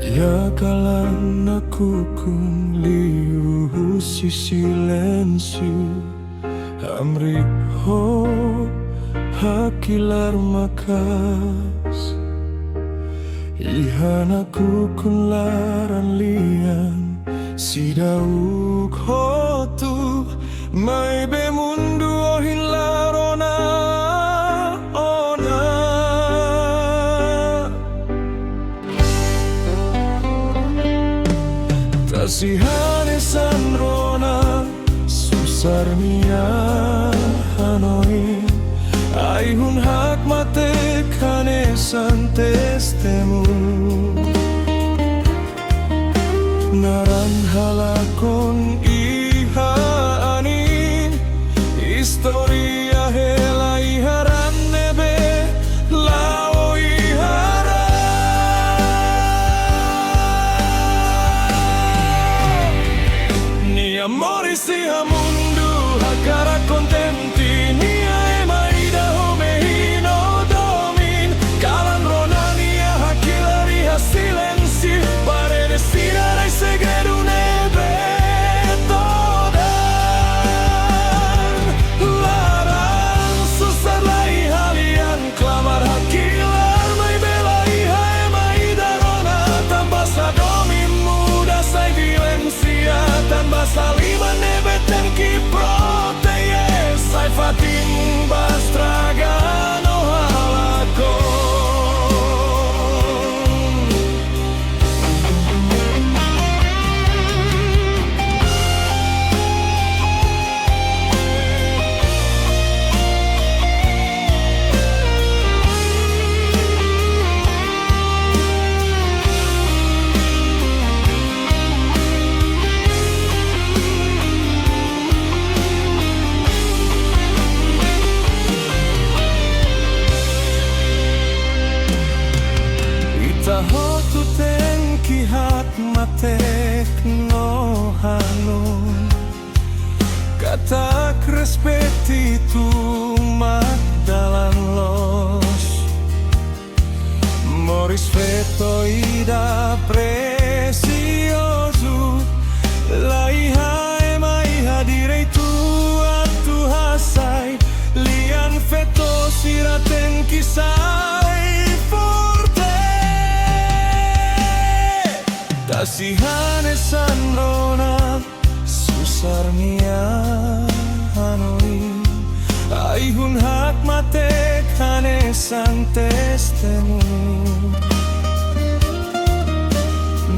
Ya kalan aku kung liu si silensyo Amriho hakilar makas Ihan aku kun laran lian si daug hotu May be mundo ohin larona ona Tasihanesan rona susar mia hanoin Aihun hak mate kanesan testemu Naran halakon iha anin Historia hela iharan nebe lao ihara Ni amore si amundu hakara contenti Ni aema ida homehino domin Kalan ronania hakilari ha silenci Pare destinare ai segredo nebe todan Laran susar lai halian Klamar hakilar mai bela iha ema ida rona Tanpa sadomi muda sai violencia Tanpa saliva nebe tenki proteye Sai fatin bastragano halakon Tahotu tenki hat matek no hanon Katak respeti tu magdalan los Moris feto ida precioso La iha ema iha direi tu atu hasai Lian feto siraten kisai Tasihanesan rona susar mia hanoin Aihun hak mate kanesan testemu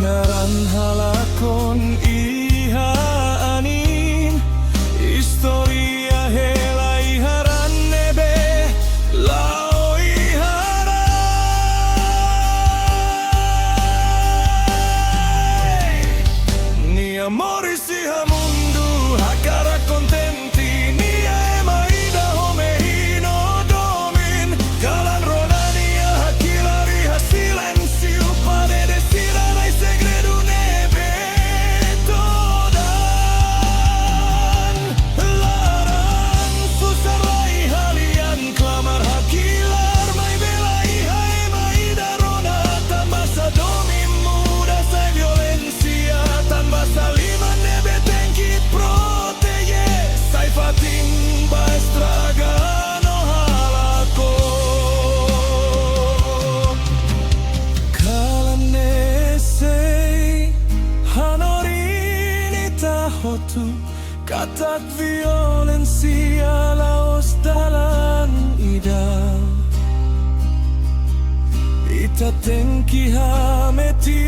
Naran halakon iha anin Historia hela iharan nebe lao ihara Ni amore si hamundu hakara contenti Ni ema ida homehino domin Kalan ronania hakilari ha silencio Pare destinare ai segredo nebe todan Laran susar lai halian Klamar hakilar mai bela iha ema ida rona Tanpa sadomi muda sai violencia Tanpa saliva nebe tenki proteye Sai fatin bastragano halako Kalanesei hanorini tahotu Katak violencia laos dalan ida Ita tenki hameti